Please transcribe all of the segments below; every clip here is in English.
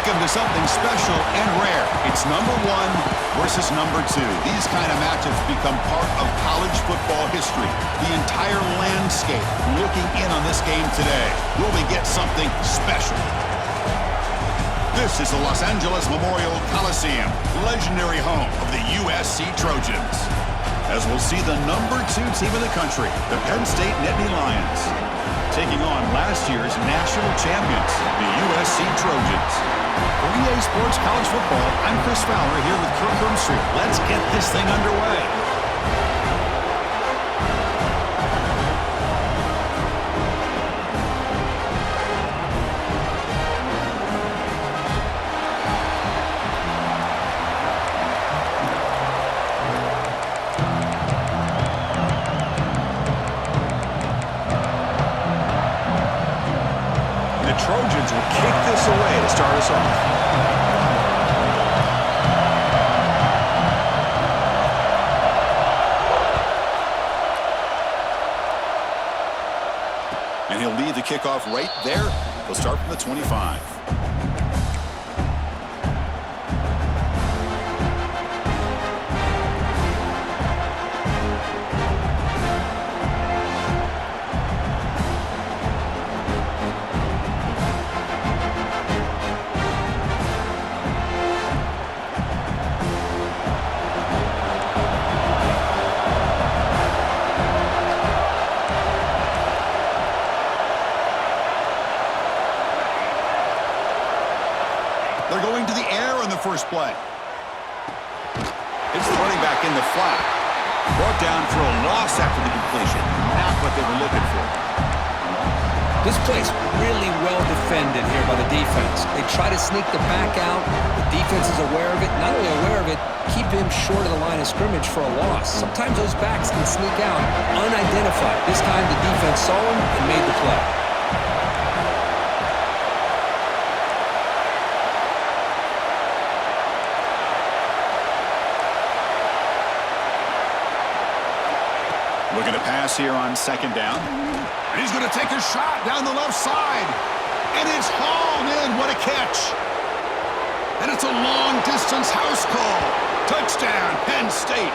Welcome to something special and rare. It's number 1 versus number 2. These kind of matchups become part of college football history. The entire landscape looking in on this game today. Will we get something special? This is the Los Angeles Memorial Coliseum, legendary home of the USC Trojans. As we'll see the number 2 team in the country, the Penn State Nittany Lions, taking on last year's national champions, the USC Trojans. For EA Sports College Football, I'm Chris Fowler here with Kirk Herbstreit. Let's get this thing underway. Trojans will kick this away to start us off. And he'll lead the kickoff right there. He'll start from the 25. They're going to the air on the first play. It's the running back in the flat. Brought down for a loss after the completion. Not what they were looking for. This play's really well defended here by the defense. They try to sneak the back out. The defense is aware of it. Not only aware of it, keep him short of the line of scrimmage for a loss. Sometimes those backs can sneak out unidentified. This time the defense saw him and made the play. Looking to pass here on second down. And he's going to take a shot down the left side. And it's hauled in. What a catch. And it's a long-distance house call. Touchdown, Penn State.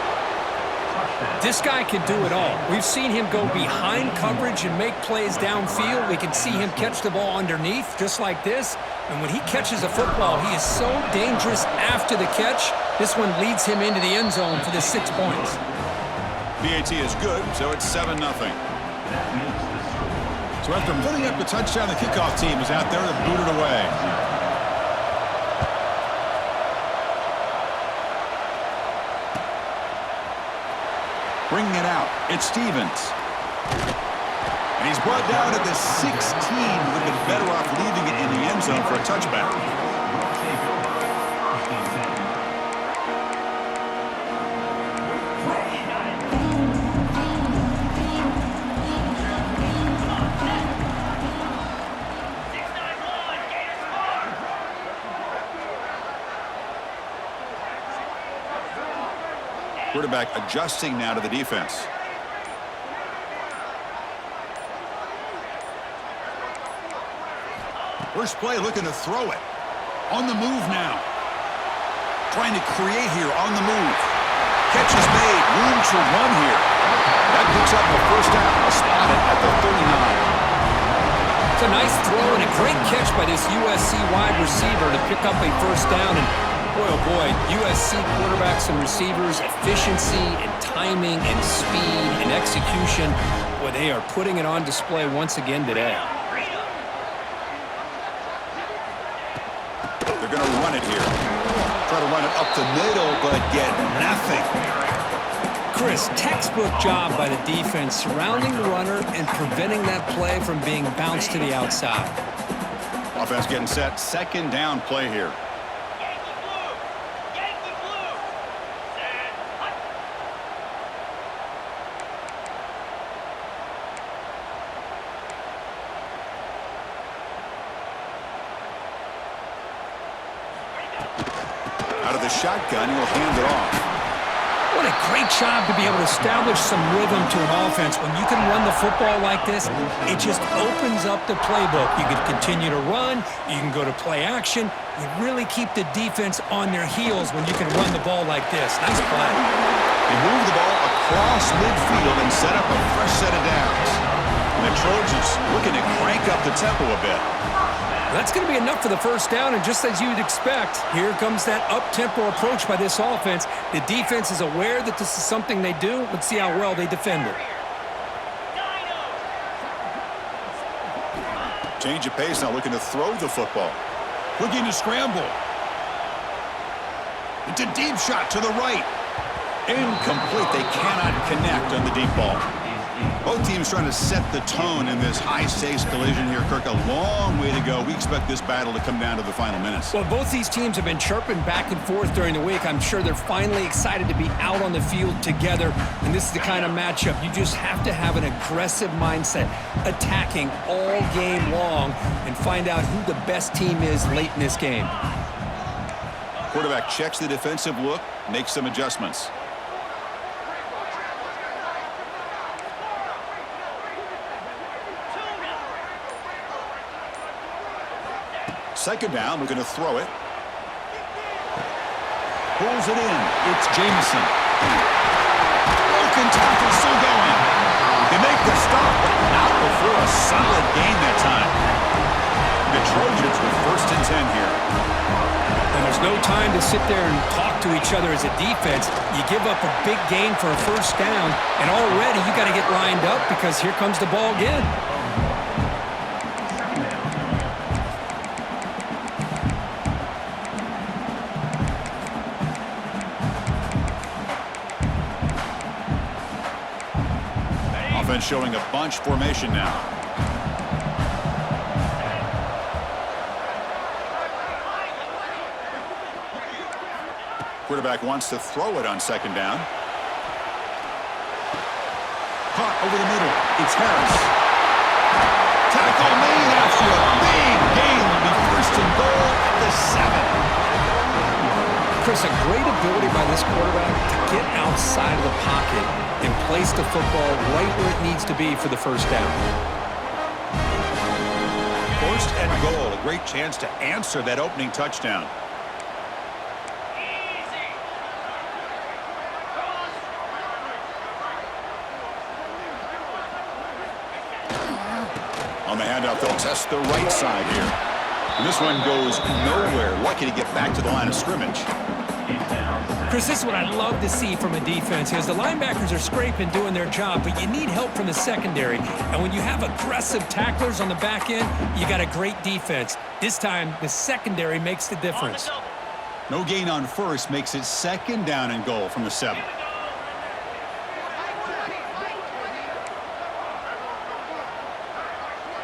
This guy can do it all. We've seen him go behind coverage and make plays downfield. We can see him catch the ball underneath, just like this. And when he catches a football, he is so dangerous after the catch. This one leads him into the end zone for the 6 points. PAT is good, so it's 7-0. So after putting up the touchdown, the kickoff team is out there to boot it away. Bringing it out, it's Stevens. And he's brought down at the 16. Would have been better off leaving it in the end zone for a touchback. Quarterback adjusting now to the defense. First play looking to throw it. On the move now. Trying to create here on the move. Catch is made. Room to run here. That picks up the first down. Spotted at the 39. It's a nice throw and a great catch by this USC wide receiver to pick up a first down. And boy, oh boy, USC quarterbacks and receivers, efficiency and timing and speed and execution. Boy, they are putting it on display once again today. They're going to run it here. Try to run it up the middle, but get nothing. Chris, textbook job by the defense surrounding the runner and preventing that play from being bounced to the outside. Offense getting set. Second down play here. Out of the shotgun, he'll hand it off. What a great job to be able to establish some rhythm to an offense. When you can run the football like this, it just opens up the playbook. You can continue to run. You can go to play action. You really keep the defense on their heels when you can run the ball like this. Nice play. They move the ball across midfield and set up a fresh set of downs. And the Trojans looking to crank up the tempo a bit. That's going to be enough for the first down, and just as you'd expect, here comes that up-tempo approach by this offense. The defense is aware that this is something they do. Let's see how well they defend it. Change of pace now, looking to throw the football. Looking to scramble. It's a deep shot to the right. Incomplete. They cannot connect on the deep ball. Both teams trying to set the tone in this high-stakes collision here. Kirk, a long way to go. We expect this battle to come down to the final minutes. Well, both these teams have been chirping back and forth during the week. I'm sure they're finally excited to be out on the field together. And this is the kind of matchup you just have to have an aggressive mindset, attacking all game long, and find out who the best team is late in this game. Quarterback checks the defensive look, makes some adjustments. Second down, we're going to throw it. Pulls it in. It's Jamison. Broken tackle, still going. They make the stop, but not before a solid gain that time. The Trojans with 1st and 10 here. And there's no time to sit there and talk to each other as a defense. You give up a big gain for a first down, and already you got to get lined up because here comes the ball again. Offense showing a bunch formation now. Quarterback wants to throw it on 2nd down. Caught over the middle. It's Harris. Tackle made after a big gain. Will be 1st and goal at the 7. Chris, a great ability by this quarterback to get outside of the pocket and place the football right where it needs to be for the first down. 1st and goal. A great chance to answer that opening touchdown. On the handoff, they'll test the right side here. And this one goes nowhere. Lucky to get back to the line of scrimmage. Chris, this is what I love to see from a defense is the linebackers are scraping, doing their job, but you need help from the secondary. And when you have aggressive tacklers on the back end, you got a great defense. This time, the secondary makes the difference. No gain on 1st makes it 2nd down and goal from the 7.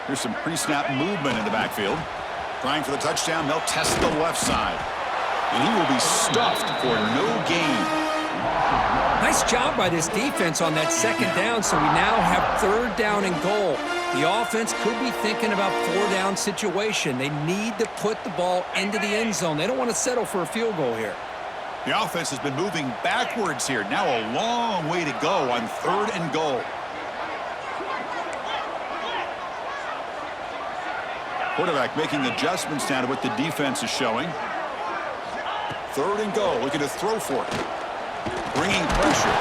Here's some pre-snap movement in the backfield. Trying for the touchdown, they'll test the left side. And he will be stuffed for no gain. Nice job by this defense on that 2nd down, so we now have 3rd down and goal. The offense could be thinking about 4-down situation. They need to put the ball into the end zone. They don't want to settle for a field goal here. The offense has been moving backwards here. Now a long way to go on 3rd and goal. Quarterback making adjustments down to what the defense is showing. 3rd and goal, looking to throw for it. Bringing pressure.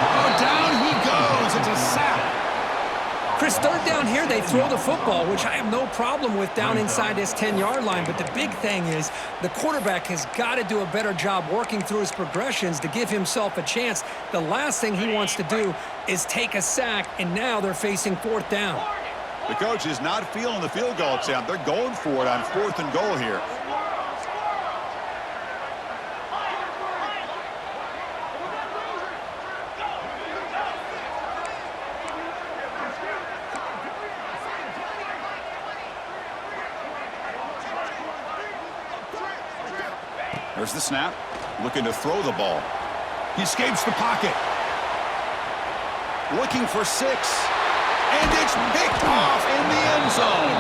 Oh, down he goes. It's a sack. Chris, 3rd down here, they throw the football, which I have no problem with down inside this 10-yard line. But the big thing is the quarterback has got to do a better job working through his progressions to give himself a chance. The last thing he wants to do is take a sack, and now they're facing 4th down. The coach is not feeling the field goal attempt. They're going for it on 4th and goal here. There's the snap. Looking to throw the ball. He escapes the pocket. Looking for 6. And it's picked off in the end zone.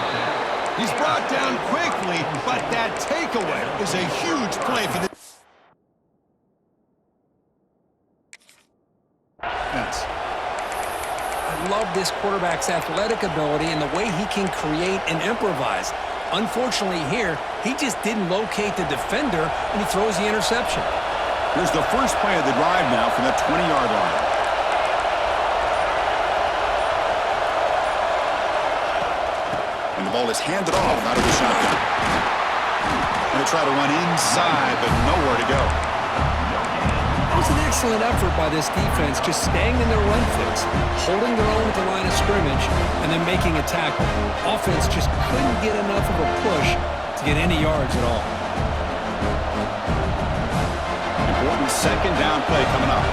He's brought down quickly, but that takeaway is a huge play for the... love this quarterback's athletic ability and the way he can create and improvise. Unfortunately here, he just didn't locate the defender, and he throws the interception. Here's the first play of the drive now from the 20-yard line. And the ball is handed off out of the shotgun. Going to try to run inside, but nowhere to go. It was an excellent effort by this defense, just staying in their run fix, holding their own at the line of scrimmage, and then making a tackle. Offense just couldn't get enough of a push to get any yards at all. Important second down play coming up.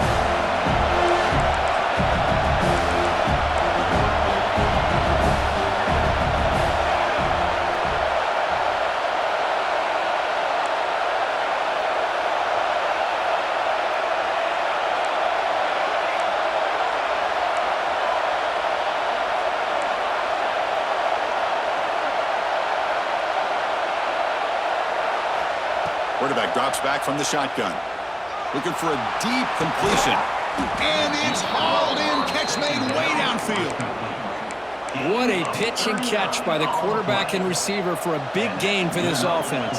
Quarterback drops back from the shotgun. Looking for a deep completion. And it's hauled in. Catch made way downfield. What a pitch and catch by the quarterback and receiver for a big gain for this offense.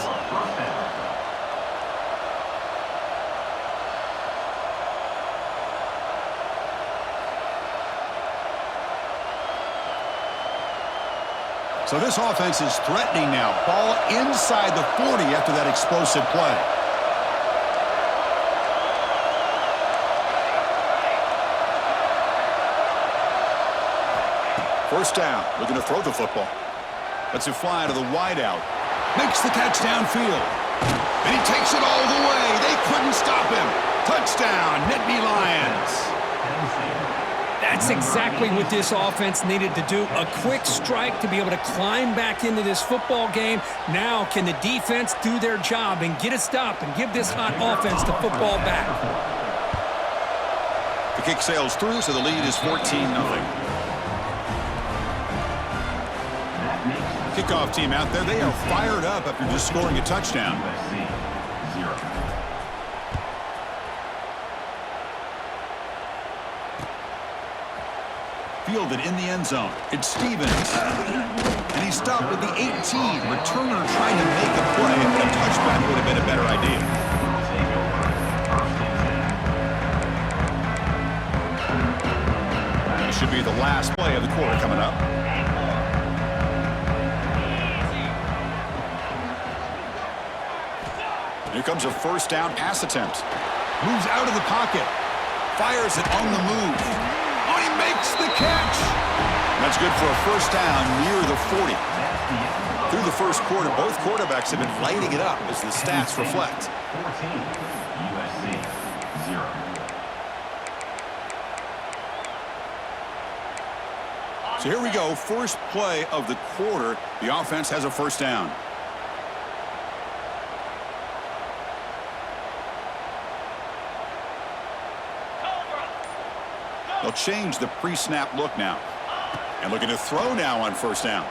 So this offense is threatening now. Ball inside the 40 after that explosive play. First down, looking to throw the football. Lets it fly to the wideout. Makes the catch downfield. And he takes it all the way. They couldn't stop him. Touchdown, Nittany Lions. That's exactly what this offense needed to do. A quick strike to be able to climb back into this football game. Now can the defense do their job and get a stop and give this hot offense the football back? The kick sails through, so the lead is 14-0. Kickoff team out there, they are fired up after just scoring a touchdown. Fielded in the end zone. It's Stevens. And he stopped with the 18. Returner trying to make a play, but a touchback would have been a better idea. This should be the last play of the quarter coming up. Here comes a first down pass attempt. Moves out of the pocket. Fires it on the move. Oh, he makes the catch. That's good for a first down near the 40. Through the first quarter, both quarterbacks have been lighting it up as the stats reflect. 14, USC 0. So here we go, first play of the quarter. The offense has a first down. They'll change the pre-snap look now. And looking to throw now on first down.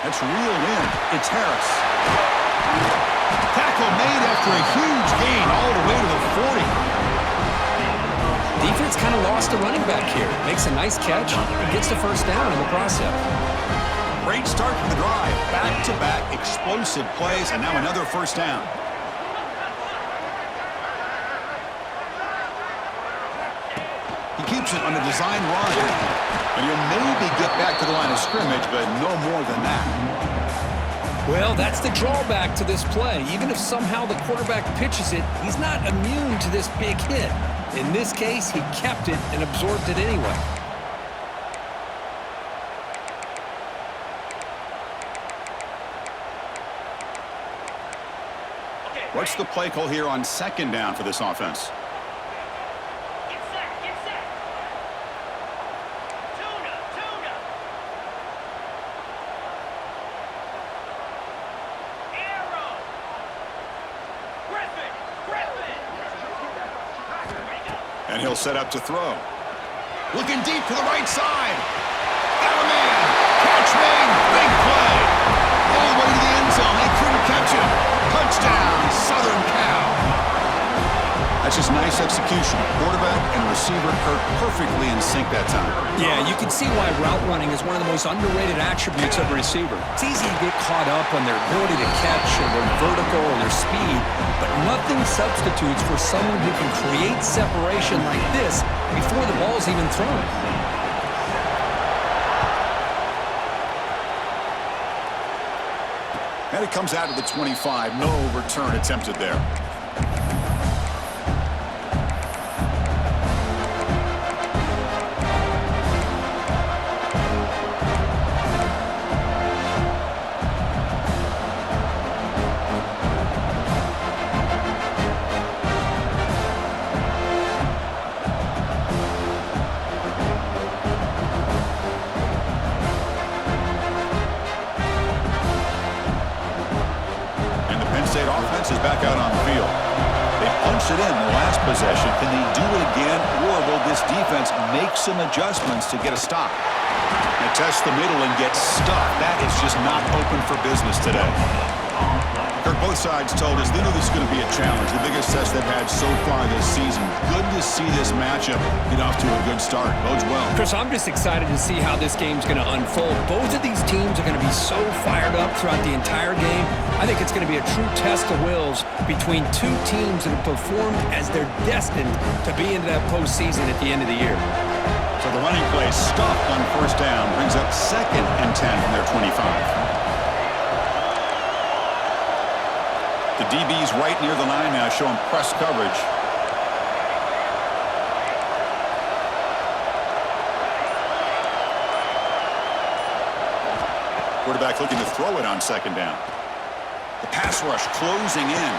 That's reeled in. It's Harris. Tackle made after a huge gain all the way to the 40. Defense kind of lost a running back here. Makes a nice catch and gets the first down in the process. Great start to the drive. Back-to-back explosive plays, and now another first down. Keeps it on a design run. And he'll maybe get back to the line of scrimmage, but no more than that. Well, that's the drawback to this play. Even if somehow the quarterback pitches it, he's not immune to this big hit. In this case, he kept it and absorbed it anyway. What's the play call here on second down for this offense? And he'll set up to throw. Looking deep to the right side. Got a man. Catch made. Big play. All the way to the end zone. They couldn't catch him. Touchdown, Southern Cal. That's just nice execution. Quarterback and receiver Kirk perfectly in sync that time. Yeah, you can see why route running is one of the most underrated attributes of a receiver. It's easy to get caught up on their ability to catch or their vertical or their speed, but nothing substitutes for someone who can create separation like this before the ball's even thrown. And it comes out of the 25. No return attempted there. Offense is back out on the field. They punched it in the last possession. Can they do it again, or will this defense make some adjustments to get a stop? They test the middle and get stuck. That is just not open for business today. Kirk, both sides told us they knew this was going to be a challenge, the biggest test they've had so far this season. Good to see this matchup get off to a good start. Bodes well. Chris, I'm just excited to see how this game's going to unfold. Both of these teams are going to be so fired up throughout the entire game. I think it's going to be a true test of wills between two teams that have performed as they're destined to be into that postseason at the end of the year. So the running play stuffed on first down brings up 2nd and 10 from their 25. The DB's right near the line now, showing press coverage. Quarterback looking to throw it on 2nd down. The pass rush closing in.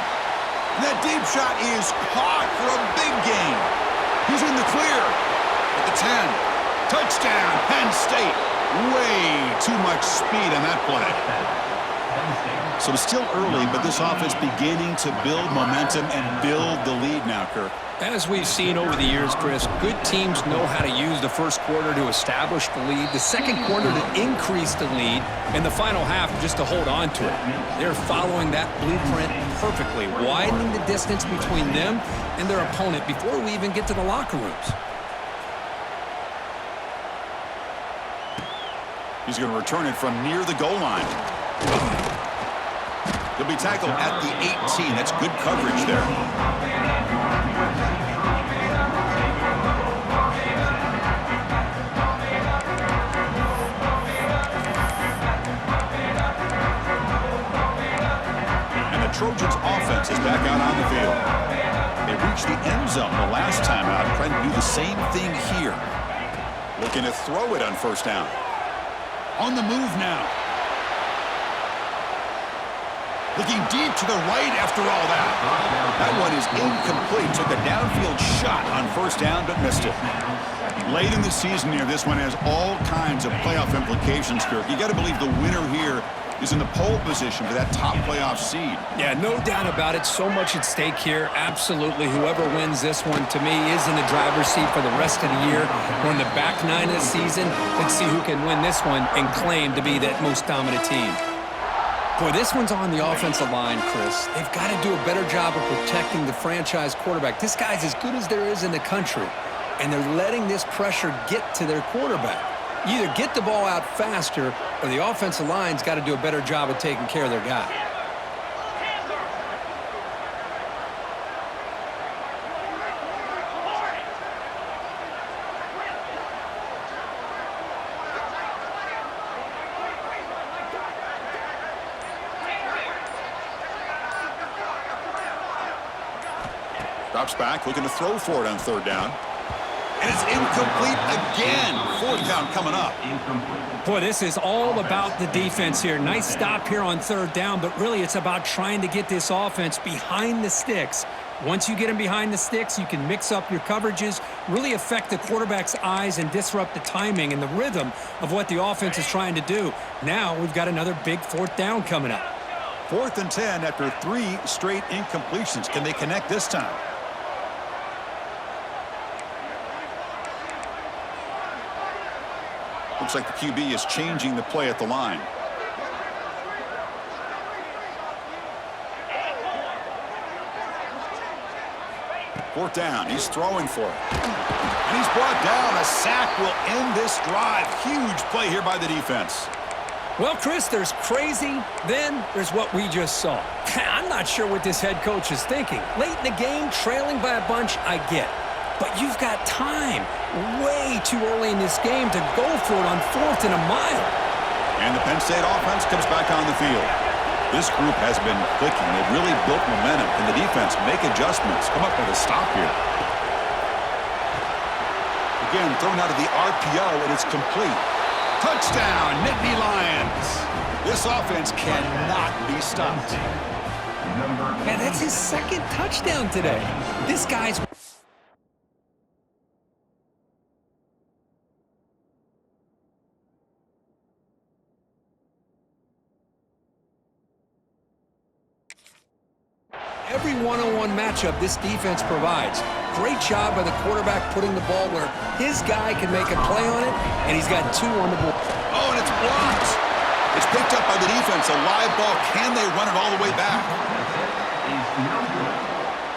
And that deep shot is caught for a big gain. He's in the clear at the 10. Touchdown, Penn State. Way too much speed on that play. So it's still early, but this offense beginning to build momentum and build the lead now, Kirk. As we've seen over the years, Chris, good teams know how to use the first quarter to establish the lead, the second quarter to increase the lead, and the final half just to hold on to it. They're following that blueprint perfectly, widening the distance between them and their opponent before we even get to the locker rooms. He's going to return it from near the goal line. He'll be tackled at the 18. That's good coverage there. And the Trojans' offense is back out on the field. They reached the end zone the last time out, trying to do the same thing here. Looking to throw it on first down. On the move now. Looking deep to the right after all that. That one is incomplete. Took a downfield shot on first down, but missed it. Late in the season here, this one has all kinds of playoff implications, Kirk. You got to believe the winner here is in the pole position for that top playoff seed. Yeah, no doubt about it. So much at stake here. Absolutely. Whoever wins this one, to me, is in the driver's seat for the rest of the year. We're in the back nine of the season. Let's see who can win this one and claim to be that most dominant team. Boy, this one's on the offensive line, Chris. They've got to do a better job of protecting the franchise quarterback. This guy's as good as there is in the country, and they're letting this pressure get to their quarterback. You either get the ball out faster, or the offensive line's got to do a better job of taking care of their guy. Drops back, looking to throw for it on third down. And it's incomplete again. Fourth down coming up. Boy, this is all about the defense here. Nice stop here on third down, but really it's about trying to get this offense behind the sticks. Once you get them behind the sticks, you can mix up your coverages, really affect the quarterback's eyes and disrupt the timing and the rhythm of what the offense is trying to do. Now we've got another big fourth down coming up. 4th and 10 after 3 straight incompletions. Can they connect this time? Looks like the QB is changing the play at the line. Fourth down. He's throwing for it. And he's brought down. A sack will end this drive. Huge play here by the defense. Well, Chris, there's crazy, then there's what we just saw. I'm not sure what this head coach is thinking. Late in the game, trailing by a bunch, I get. But you've got time. Way too early in this game to go for it on 4th and a mile. And the Penn State offense comes back on the field. This group has been clicking. They've really built momentum. Can the defense make adjustments? Come up with a stop here. Again, thrown out of the RPO, and it's complete. Touchdown, Nittany Lions. This offense cannot be stopped. Man, that's his 2nd touchdown today. This guy's... Every one-on-one matchup this defense provides. Great job by the quarterback putting the ball where his guy can make a play on it, and he's got 2 on the board. Oh, and it's blocked. It's picked up by the defense. A live ball. Can they run it all the way back?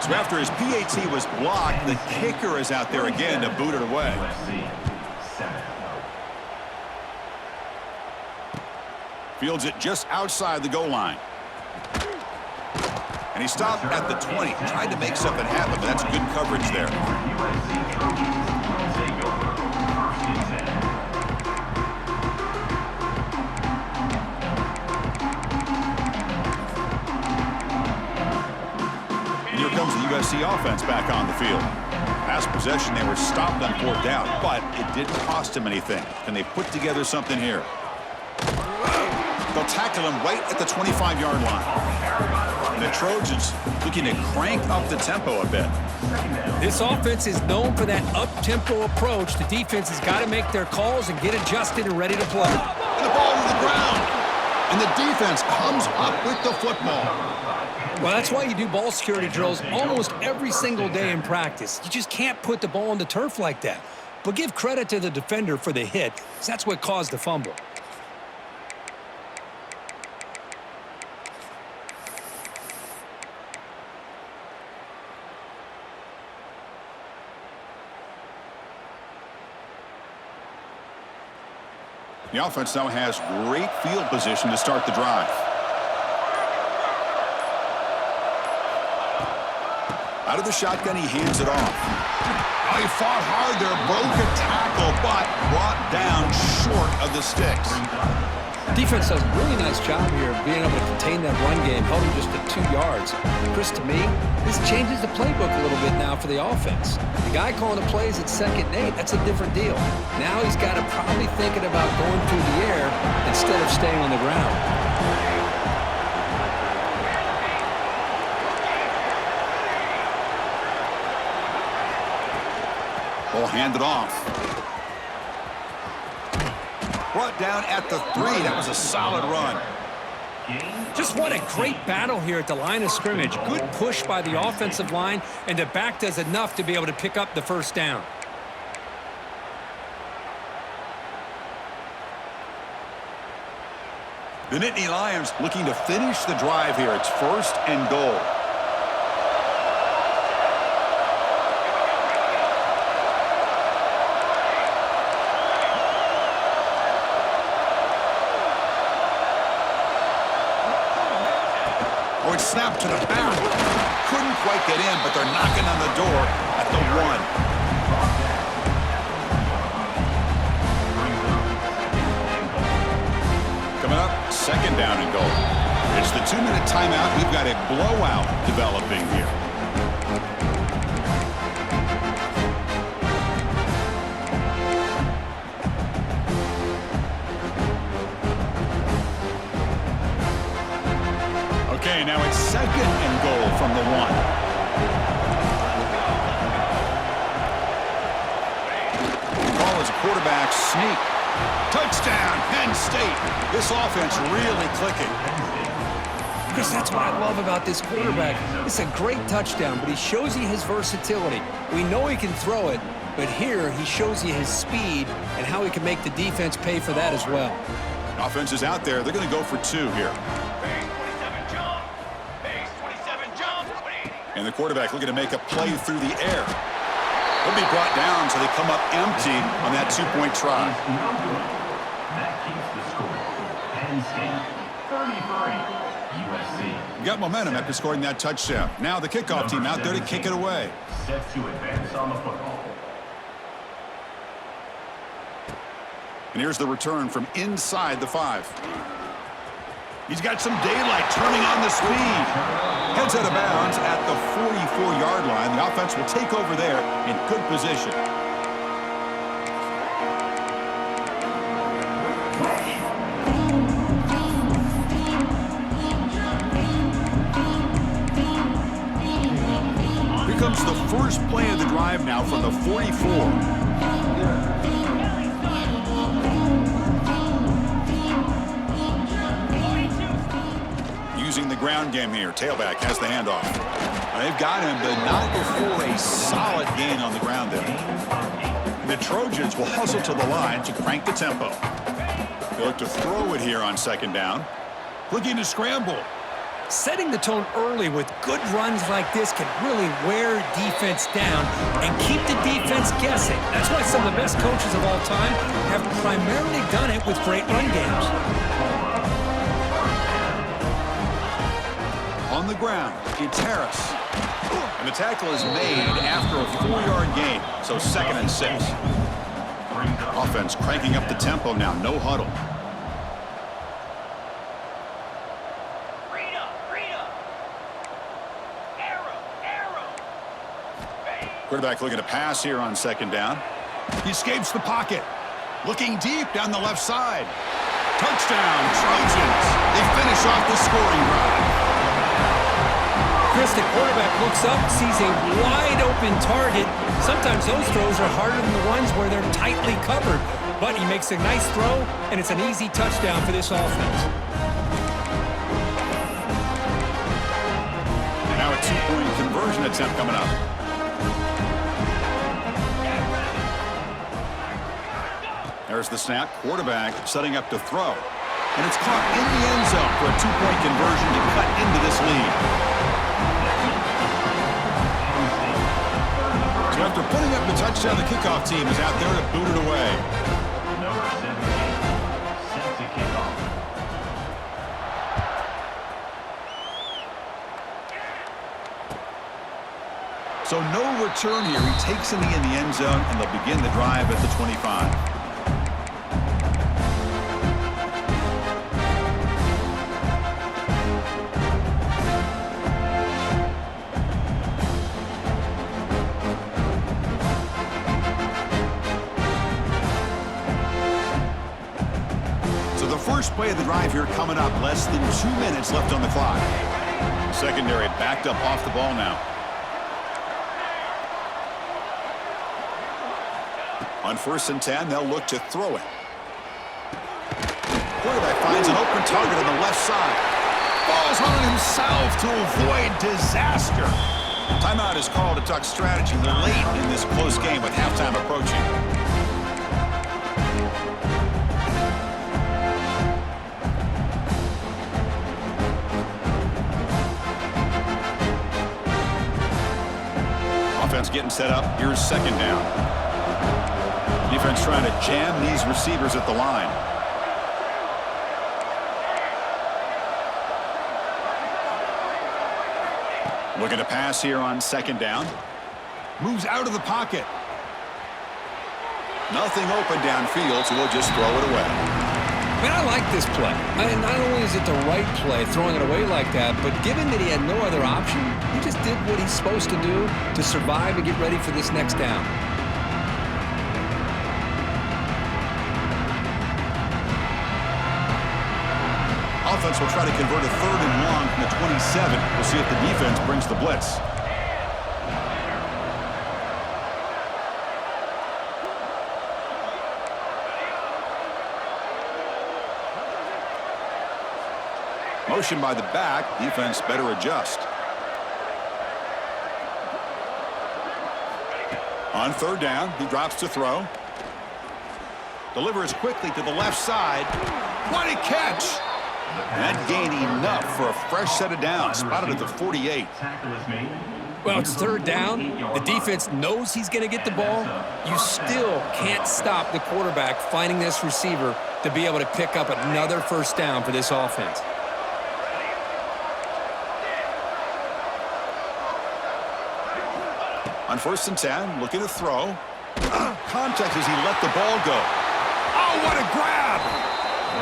So after his PAT was blocked, the kicker is out there again to boot it away. Fields it just outside the goal line. And he stopped at the 20. Tried to make something happen, but that's good coverage there. And here comes the USC offense back on the field. Past possession, they were stopped on 4th down, but it didn't cost him anything. Can they put together something here? They'll tackle him right at the 25-yard line. The Trojans looking to crank up the tempo a bit. This offense is known for that up-tempo approach. The defense has got to make their calls and get adjusted and ready to play. And the ball to the ground. And the defense comes up with the football. Well, that's why you do ball security drills almost every single day in practice. You just can't put the ball on the turf like that. But give credit to the defender for the hit, because that's what caused the fumble. The offense now has great field position to start the drive. Out of the shotgun, he hands it off. Oh, he fought hard there, broke a tackle, but brought down short of the sticks. Defense does a really nice job here of being able to contain that run game, held him just at 2 yards. Chris, to me, this changes the playbook a little bit now for the offense. The guy calling the plays at 2nd and 8, that's a different deal. Now he's got to probably thinking about going through the air instead of staying on the ground. Ball handed off. Brought down at the 3. That was a solid run. Just what a great battle here at the line of scrimmage. Good push by the offensive line, and the back does enough to be able to pick up the 1st down. The Nittany Lions looking to finish the drive here. It's 1st and goal. Oh, it's snapped to the back. Couldn't quite get in, but they're knocking on the door at the 1. Coming up, 2nd down and goal. It's the 2-minute timeout. We've got a blowout developing here. Okay, now it's 2nd and goal from the 1. The call is a quarterback sneak. Touchdown, Penn State. This offense really clicking. Chris, that's what I love about this quarterback. It's a great touchdown, but he shows you his versatility. We know he can throw it, but here he shows you his speed and how he can make the defense pay for that as well. Offense is out there. They're going to go for 2 here. Base 27 jump. Base 27 jump. And the quarterback looking to make a play through the air. He'll be brought down, so they come up empty on that two-point try. That keeps the score. Penn State, 33, USC. Got momentum after scoring that touchdown. Now the kickoff team out there to kick it away. Set to advance on the football. And here's the return from inside the 5. He's got some daylight, turning on the speed. Heads out of bounds at the 44-yard line. The offense will take over there in good position. Here comes the first play of the drive now from the 44. Using the ground game here. Tailback has the handoff. They've got him, but not before a solid gain on the ground there. The Trojans will hustle to the line to crank the tempo. They look to throw it here on second down. Looking to scramble. Setting the tone early with good runs like this can really wear defense down and keep the defense guessing. That's why some of the best coaches of all time have primarily done it with great run games. On the ground, it's Harris. And the tackle is made after a 4-yard gain, so 2nd and 6. Offense cranking up the tempo now, no huddle. Quarterback looking to pass here on second down. He escapes the pocket. Looking deep down the left side. Touchdown, Trojans. They finish off the scoring drive. Chris, the quarterback looks up, sees a wide-open target. Sometimes those throws are harder than the ones where they're tightly covered. But he makes a nice throw, and it's an easy touchdown for this offense. Now a 2-point conversion attempt coming up. There's the snap. Quarterback setting up to throw. And it's caught in the end zone for a 2-point conversion to cut into this lead. So after putting up the touchdown, the kickoff team is out there to boot it away. Number 17, set to kick off. So no return here. He takes in the end zone, and they'll begin the drive at the 25. First play of the drive here coming up. Less than 2 minutes left on the clock. Secondary backed up off the ball now. On 1st and 10, they'll look to throw it. Quarterback finds an open target on the left side. Falls on himself to avoid disaster. Timeout is called to talk strategy late in this close game with halftime approaching. Offense getting set up. Here's second down. Defense trying to jam these receivers at the line. Looking to pass here on second down. Moves out of the pocket. Nothing open downfield, so we'll just throw it away. Man, I like this play. Not only is it the right play, throwing it away like that, but given that he had no other option, he just did what he's supposed to do to survive and get ready for this next down. Offense will try to convert a 3rd and long from the 27. We'll see if the defense brings the blitz. Motion by the back. Defense better adjust. On 3rd down, he drops to throw. Delivers quickly to the left side. What a catch! That gained enough for a fresh set of downs. Spotted at the 48. Tackle is made. Well, it's third down. The defense knows he's going to get the ball. You still can't stop the quarterback finding this receiver to be able to pick up another first down for this offense. On 1st and 10, looking to throw. Contact as he let the ball go. Oh, what a grab!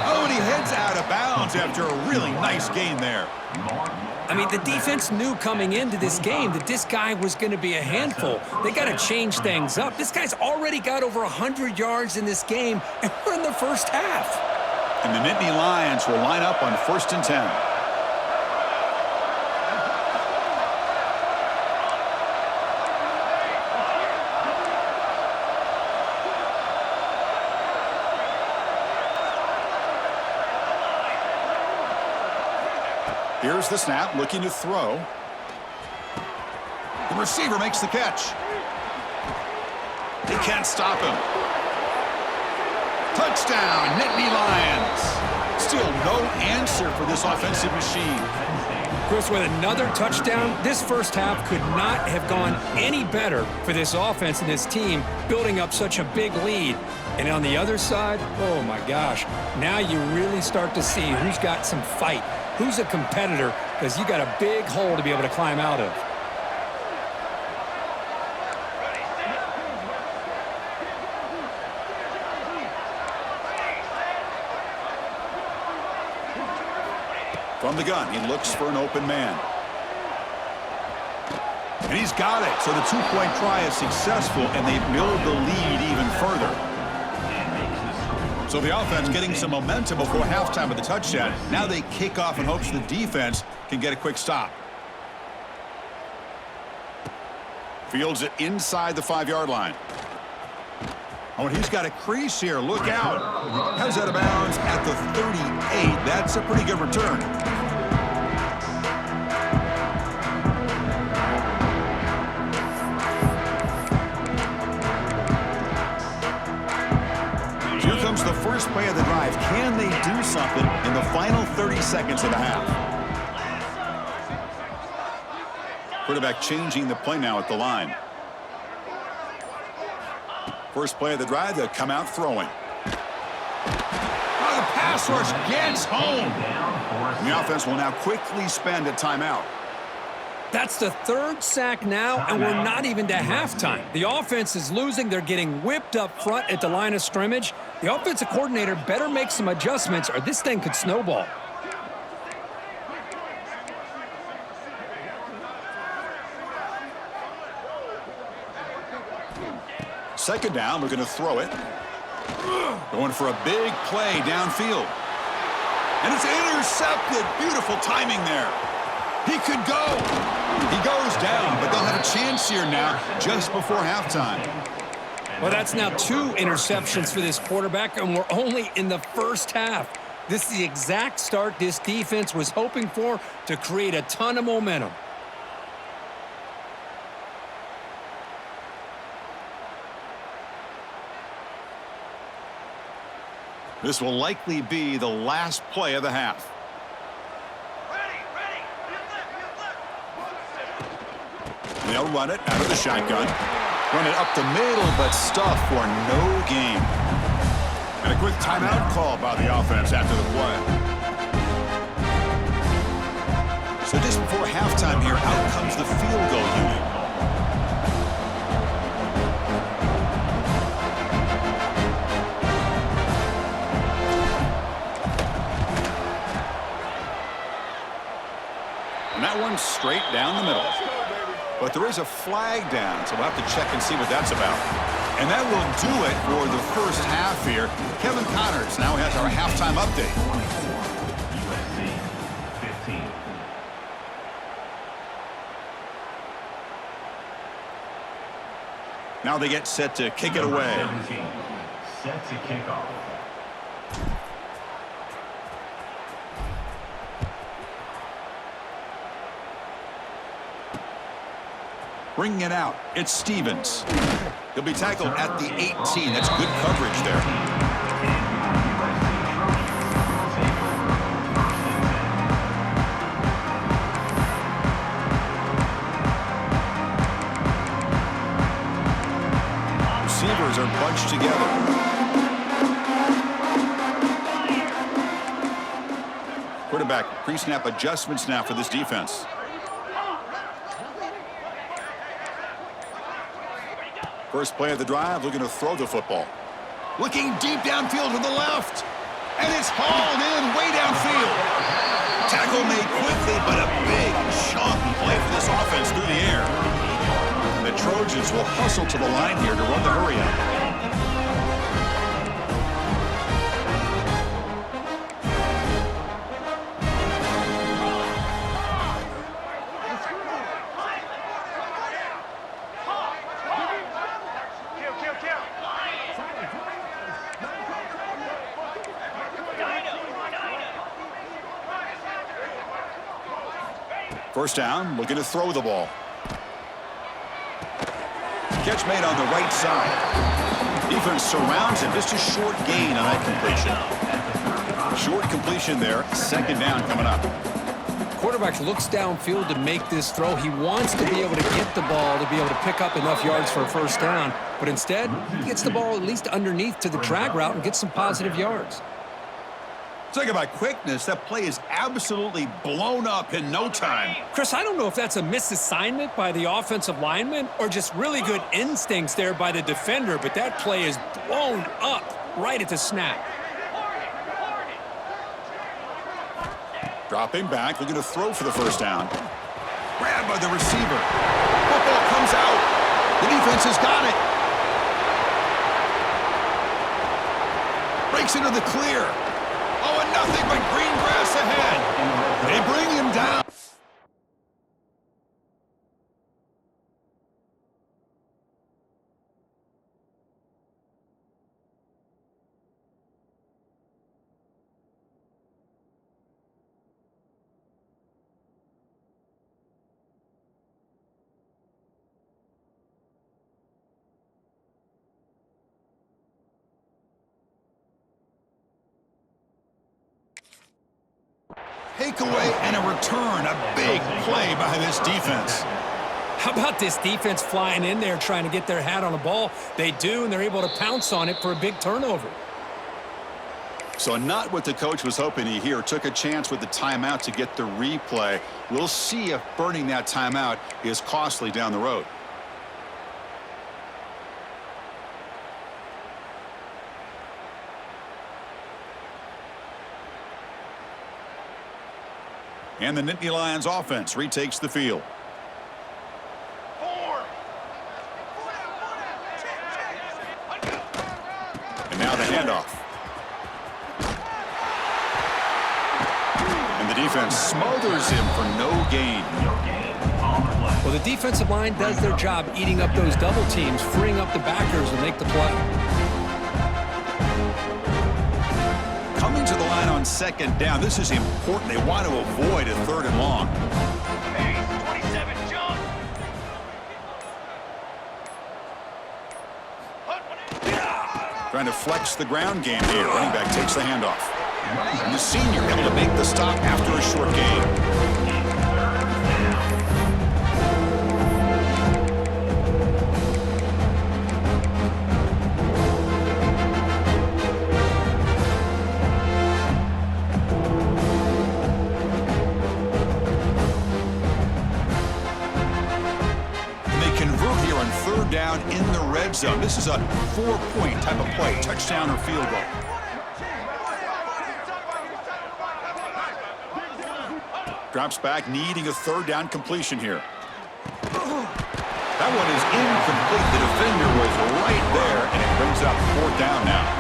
Oh, and he heads out of bounds after a really nice gain there. I mean, the defense knew coming into this game that this guy was going to be a handful. They got to change things up. This guy's already got over 100 yards in this game, and we're in the first half. And the Nittany Lions will line up on 1st and 10. Here's the snap, looking to throw. The receiver makes the catch. They can't stop him. Touchdown, Nittany Lions. Still no answer for this offensive machine. Chris, with another touchdown, this first half could not have gone any better for this offense and this team, building up such a big lead. And on the other side, oh my gosh, now you really start to see who's got some fight, who's a competitor, because you got a big hole to be able to climb out of. From the gun, he looks for an open man. And he's got it. So the two-point try is successful, and they build the lead even further. So the offense getting some momentum before halftime with the touchdown. Now they kick off in hopes the defense can get a quick stop. Fields it inside the 5-yard line. Oh, and he's got a crease here. Look out. Heads out of bounds at the 38. That's a pretty good return. Here comes the first play of the drive. Can they do something in the final 30 seconds of the half? Quarterback changing the play now at the line. First play of the drive, they'll come out throwing. Oh, the pass rush gets home. And the offense will now quickly spend a timeout. That's the third sack now, and we're not even to halftime. The offense is losing. They're getting whipped up front at the line of scrimmage. The offensive coordinator better make some adjustments, or this thing could snowball. Second down, we're going to throw it. Going for a big play downfield. And it's intercepted. Beautiful timing there. He could go. He goes down, but they'll have a chance here now just before halftime. Well, that's now 2 interceptions for this quarterback, and we're only in the first half. This is the exact start this defense was hoping for to create a ton of momentum. This will likely be the last play of the half. They'll run it out of the shotgun. Run it up the middle, but stuff for no gain. And a quick timeout call by the offense after the play. So just before halftime here, out comes the field goal unit. And that one's straight down the middle. But there is a flag down, so we'll have to check and see what that's about. And that will do it for the first half here. Kevin Connors now has our halftime update. USC 15. Now they get set to kick it away. 17. Set to kick off. Bringing it out, it's Stevens. He'll be tackled at the 18. That's good coverage there. are bunched together. Quarterback pre-snap adjustments now for this defense. First play of the drive, looking to throw the football. Looking deep downfield to the left. And it's hauled in way downfield. Tackle made quickly, but a big chunk play for this offense through the air. The Trojans will hustle to the line here to run the hurry up. First down, looking to throw the ball. Catch made on the right side. Defense surrounds him. Just a short gain on that completion. Short completion there. Second down coming up. Quarterback looks downfield to make this throw. He wants to be able to get the ball to be able to pick up enough yards for a first down. But instead, he gets the ball at least underneath to the drag route and gets some positive yards. Talk about quickness. That play is absolutely blown up in no time. Chris, I don't know if that's a misassignment by the offensive lineman or just really good instincts there by the defender, but that play is blown up right at the snap. Dropping back, looking to throw for the first down. Grabbed by the receiver. Football comes out. The defense has got it. Breaks into the clear. Oh, and nothing but green grass ahead. They bring him down. Takeaway and a return. A big play by this defense. How about this defense flying in there trying to get their hat on the ball? They do, and they're able to pounce on it for a big turnover. So not what the coach was hoping to hear. Took a chance with the timeout to get the replay. We'll see if burning that timeout is costly down the road. And the Nittany Lions offense retakes the field. And now the handoff. And the defense smothers him for no gain. Well, the defensive line does their job eating up those double teams, freeing up the backers to make the play. Coming to the line on second down. This is important. They want to avoid a third and long. Trying to flex the ground game here. Running back takes the handoff. And the senior able to make the stop after a short gain. Down in the red zone. This is a 4-point type of play, touchdown or field goal. Drops back, needing a third down completion here. That one is incomplete. The defender was right there, and it brings up fourth down now.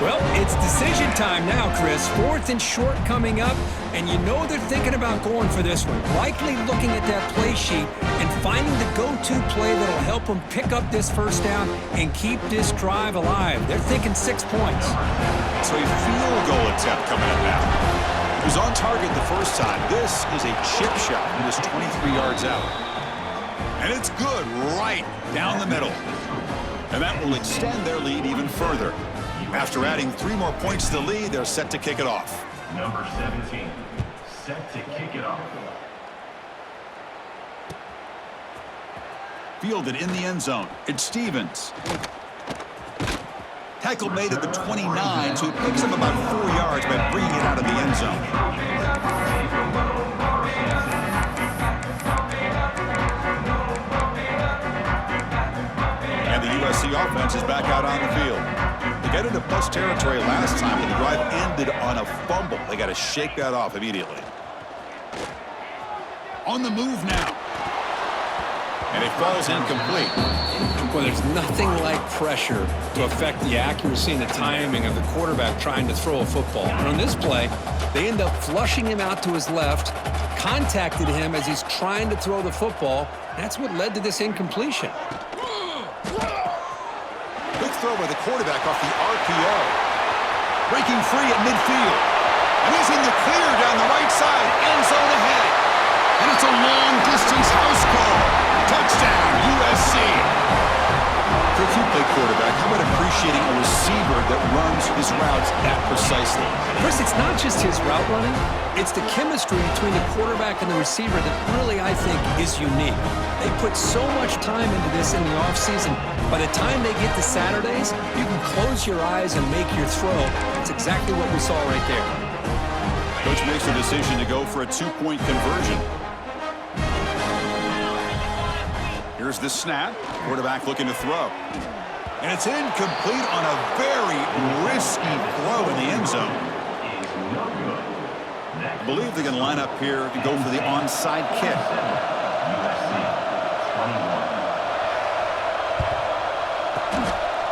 Well, it's decision time now, Chris. Fourth and short coming up, and you know they're thinking about going for this one. Likely looking at that play sheet and finding the go-to play that'll help them pick up this first down and keep this drive alive. They're thinking 6 points. So a field goal attempt coming up now. He was on target the first time. This is a chip shot. He was 23 yards out. And it's good right down the middle. And that will extend their lead even further. After adding 3 more points to the lead, they're set to kick it off. Number 17, set to kick it off. Fielded in the end zone. It's Stevens. Tackle made at the 29, so he picks up about 4 yards by bringing it out of the end zone. And the USC offense is back out on the field. They got into plus territory last time, but the drive ended on a fumble. They got to shake that off immediately. On the move now. And it falls incomplete. Well, there's nothing like pressure to affect the accuracy and the timing of the quarterback trying to throw a football. And on this play, they end up flushing him out to his left, contacted him as he's trying to throw the football. That's what led to this incompletion. Good throw by the quarterback off the RPO. Breaking free at midfield. And he's in the clear down the right side. End zone ahead. And it's a long-distance house call. Touchdown, USC. If you play quarterback, how about appreciating a receiver that runs his routes that precisely? Chris, it's not just his route running. It's the chemistry between the quarterback and the receiver that really, I think, is unique. They put so much time into this in the offseason. By the time they get to Saturdays, you can close your eyes and make your throw. That's exactly what we saw right there. Coach makes the decision to go for a two-point conversion. Here's the snap. Quarterback looking to throw. And it's incomplete on a very risky throw in the end zone. I believe they're going to line up here to go for the onside kick.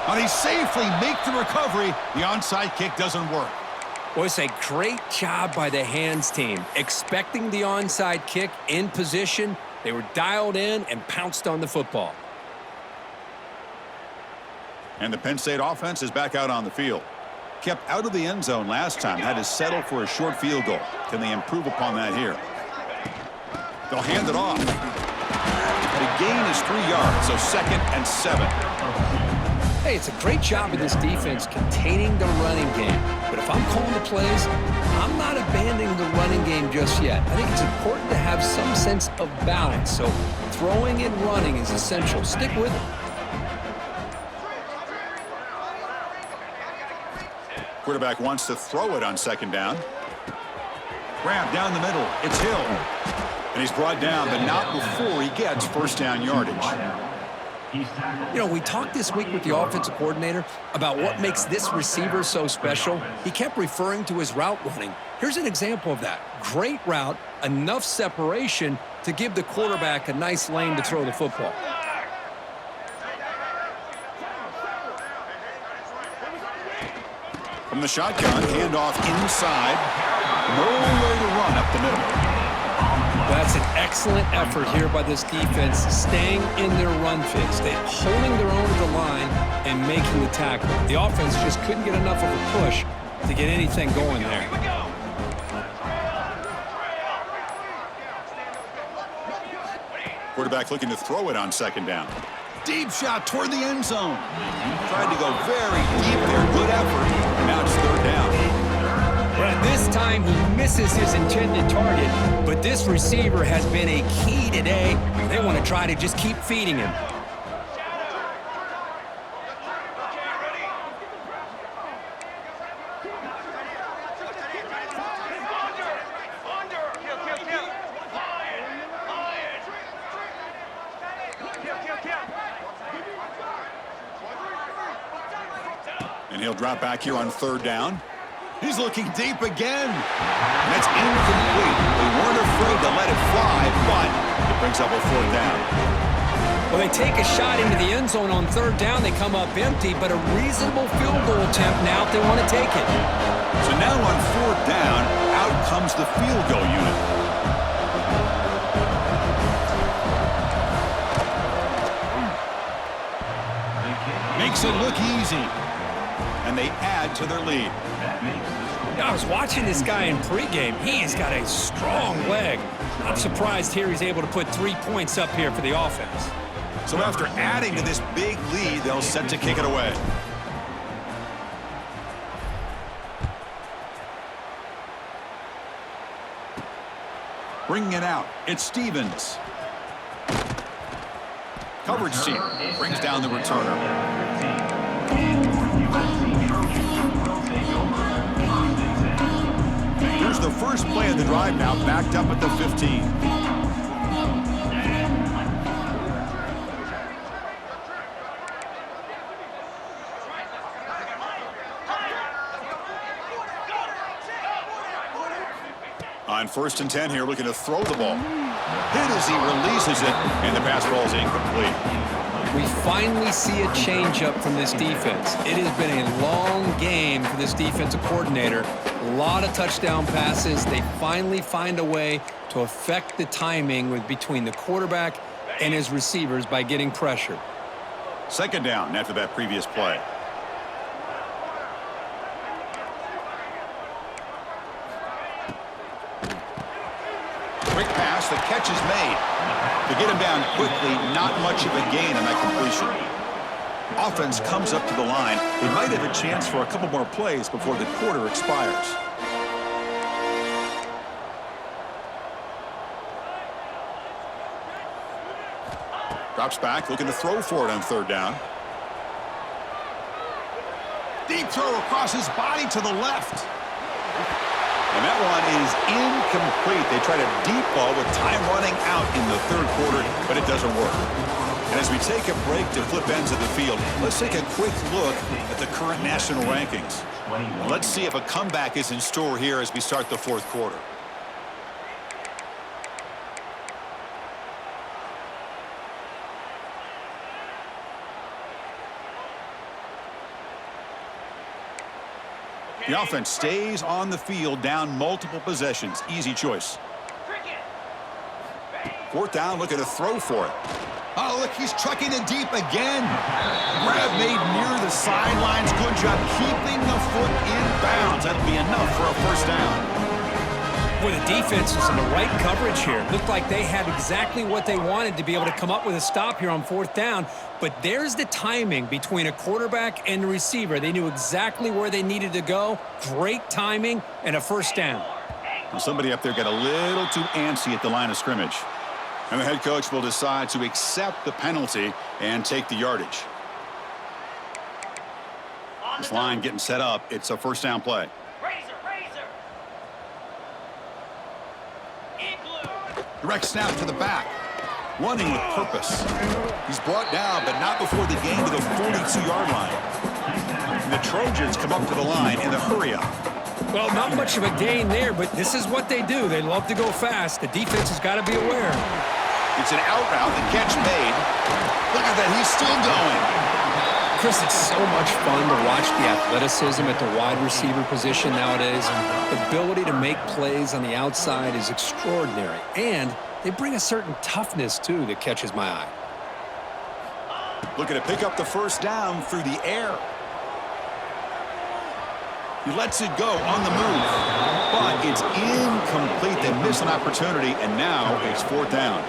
Now they safely make the recovery. The onside kick doesn't work. Well, it's a great job by the hands team. Expecting the onside kick in position, they were dialed in and pounced on the football. And the Penn State offense is back out on the field. Kept out of the end zone last time, had to settle for a short field goal. Can they improve upon that here? They'll hand it off. The gain is 3 yards, so 2nd and 7. Hey, it's a great job of this defense containing the running game. But if I'm calling the plays, I'm not abandoning the running game just yet. I think it's important to have some sense of balance. So throwing and running is essential. Stick with it. Quarterback wants to throw it on 2nd down. Grab down the middle. It's Hill. And he's brought down, but not before he gets 1st down yardage. You know, we talked this week with the offensive coordinator about what makes this receiver so special. He kept referring to his route running. Here's an example of that. Great route, enough separation to give the quarterback a nice lane to throw the football. From the shotgun, handoff inside. Nowhere to run up the middle. That's an excellent effort here by this defense, staying in their run fits. They're holding their own at the line and making the tackle. The offense just couldn't get enough of a push to get anything going there. Quarterback looking to throw it on 2nd down. Deep shot toward the end zone. Tried to go very deep there. Good effort. And now it's 3rd down. Well, this time he misses his intended target, but this receiver has been a key today. They want to try to just keep feeding him. And he'll drop back here on 3rd down. He's looking deep again. And it's incomplete. They weren't afraid to let it fly, but it brings up a 4th down. Well, they take a shot into the end zone on 3rd down. They come up empty, but a reasonable field goal attempt now if they want to take it. So now on 4th down, out comes the field goal unit. Makes it look easy. And they add to their lead. I was watching this guy in pregame. He's got a strong leg. Not surprised here he's able to put 3 points up here for the offense. So after adding to this big lead, they'll set to kick it away. Bringing it out, it's Stevens. Coverage team brings down the returner. the first play of the drive now, backed up at the 15. On 1st and 10 here, looking to throw the ball. Hit as he releases it, and the pass ball is incomplete. We finally see a changeup from this defense. It has been a long game for this defensive coordinator. A lot of touchdown passes. They finally find a way to affect the timing between the quarterback and his receivers by getting pressure. 2nd down after that previous play. Quick pass, the catch is made. To get him down quickly, not much of a gain on that completion. Offense comes up to the line. They might have a chance for a couple more plays before the quarter expires. Drops back, looking to throw for it on 3rd down. Deep throw across his body to the left. And that one is incomplete. They tried a deep ball with time running out in the 3rd quarter, but it doesn't work. And as we take a break to flip ends of the field, let's take a quick look at the current national rankings. And let's see if a comeback is in store here as we start the 4th quarter. The offense stays on the field, down multiple possessions. Easy choice. 4th down, looking to throw for it. Oh, look, he's trucking it deep again. Grab made near the sidelines. Good job keeping the foot in bounds. That'll be enough for a 1st down. Boy, the defense was in the right coverage here. Looked like they had exactly what they wanted to be able to come up with a stop here on 4th down. But there's the timing between a quarterback and the receiver. They knew exactly where they needed to go. Great timing and a 1st down. Well, somebody up there got a little too antsy at the line of scrimmage. And the head coach will decide to accept the penalty and take the yardage. This line getting set up. It's a 1st down play. Direct snap to the back. Running with purpose. He's brought down, but not before the gain to the 42-yard line. And the Trojans come up to the line in the hurry-up. Well, not much of a gain there, but this is what they do. They love to go fast. The defense has got to be aware. It's an out route. The catch made. Look at that. He's still going. Chris, it's so much fun to watch the athleticism at the wide receiver position nowadays. The ability to make plays on the outside is extraordinary. And they bring a certain toughness, too, that catches my eye. Looking to pick up the 1st down through the air. He lets it go on the move. But it's incomplete. They miss an opportunity, and now it's 4th down.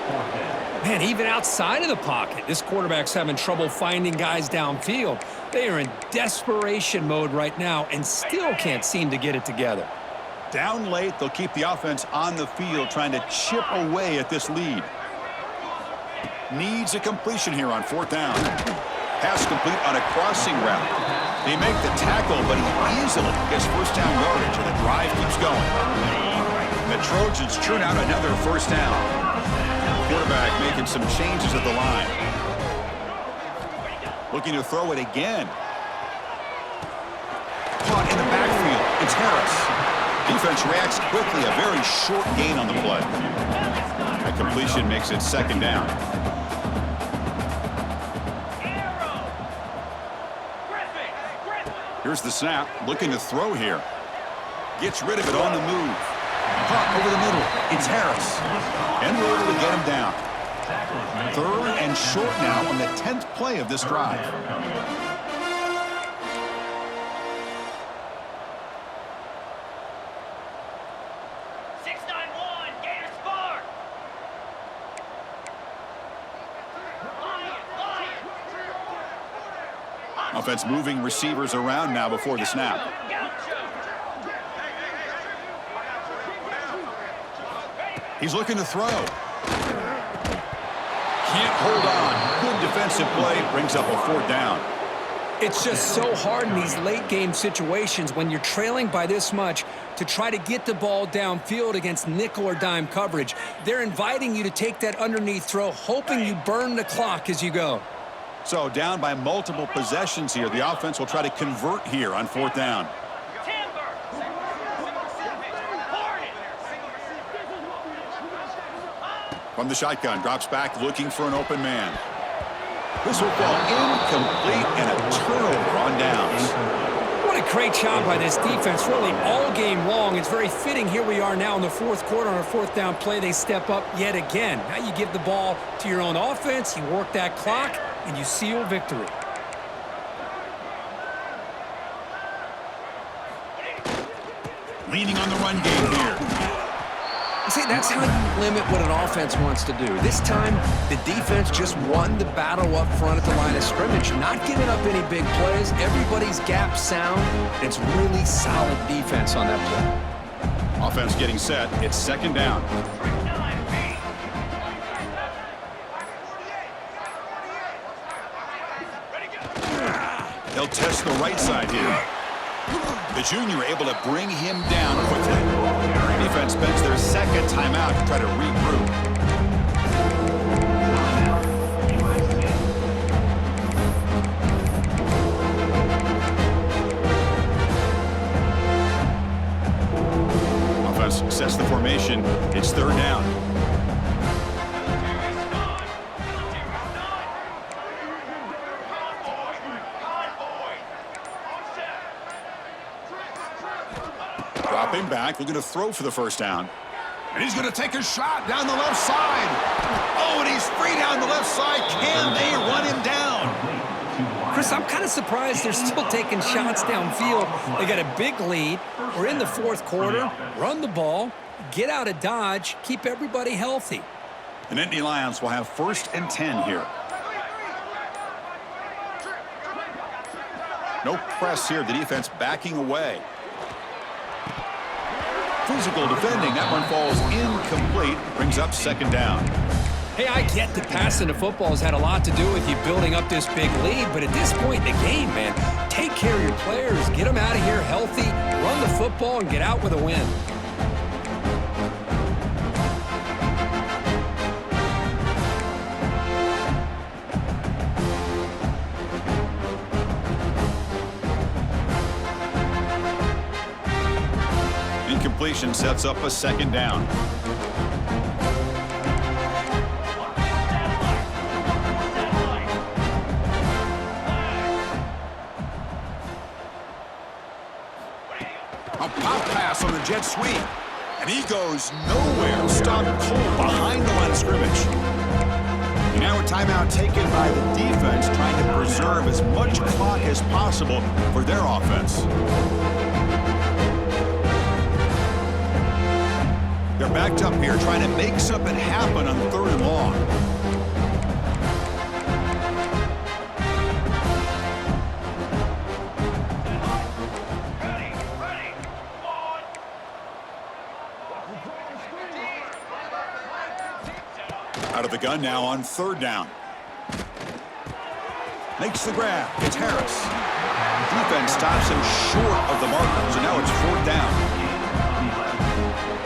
Man, even outside of the pocket, this quarterback's having trouble finding guys downfield. They are in desperation mode right now and still can't seem to get it together. Down late, they'll keep the offense on the field trying to chip away at this lead. Needs a completion here on 4th down. Pass complete on a crossing route. They make the tackle, but he easily gets 1st down yardage, and the drive keeps going. The Trojans churn out another 1st down. Quarterback making some changes at the line. Looking to throw it again. Caught in the backfield. It's Harris. Defense reacts quickly. A very short gain on the play. A completion makes it 2nd down. Here's the snap. Looking to throw here. Gets rid of it on the move. Caught over the middle. It's Harris. And we're able to get him down. 3rd and short now on the 10th play of this drive. Offense moving receivers around now before the snap. He's looking to throw. Can't hold on. Good defensive play. Brings up a 4th down. It's just so hard in these late-game situations when you're trailing by this much to try to get the ball downfield against nickel or dime coverage. They're inviting you to take that underneath throw, hoping you burn the clock as you go. So down by multiple possessions here. The offense will try to convert here on 4th down. From the shotgun, drops back looking for an open man. This will fall incomplete and a turnover on downs. What a great job by this defense, really all game long. It's very fitting. Here we are now in the 4th quarter on a 4th down play. They step up yet again. Now you give the ball to your own offense, you work that clock, and you seal victory. Leaning on the run game here. See, that's how you limit what an offense wants to do. This time, the defense just won the battle up front at the line of scrimmage, not giving up any big plays. Everybody's gap sound. It's really solid defense on that play. Offense getting set. It's 2nd down. They'll test the right side here. The junior able to bring him down quickly. Defense spends their 2nd timeout to try to regroup. Offense sets the formation. It's 3rd down. Dropping back, looking to throw for the 1st down. And he's going to take a shot down the left side. Oh, and he's free down the left side. Can they run him down? Chris, I'm kind of surprised they're still taking shots downfield. They got a big lead. We're in the 4th quarter. Run the ball, get out of Dodge, keep everybody healthy. The Nittany Lions will have 1st and 10 here. No press here. The defense backing away. Physical defending. That one falls incomplete. Brings up 2nd down. Hey, I get that passing the football has had a lot to do with you building up this big lead, but at this point in the game, man, take care of your players. Get them out of here healthy, run the football, and get out with a win. Incompletion sets up a 2nd down. A pop pass on the jet sweep. And he goes nowhere. Stopped cold behind the line of scrimmage. Now a timeout taken by the defense, trying to preserve as much clock as possible for their offense. They're backed up here, trying to make something happen on 3rd and long. Out of the gun now on 3rd down. Makes the grab. It's Harris. Defense stops him short of the marker, so now it's 4th down.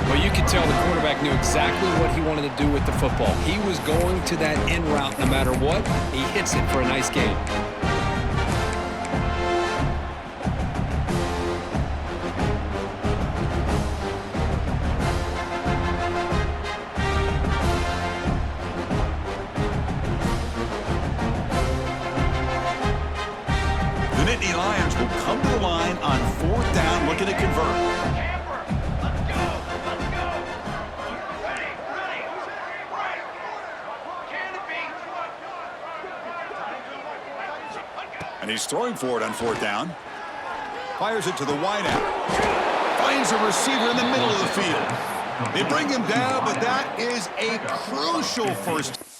Well, you could tell the quarterback knew exactly what he wanted to do with the football. He was going to that in route no matter what. He hits it for a nice gain. The Nittany Lions will come to the line on 4th down, looking to convert. And he's throwing for it on 4th down. Fires it to the wideout. Finds a receiver in the middle of the field. They bring him down, but that is a crucial 1st.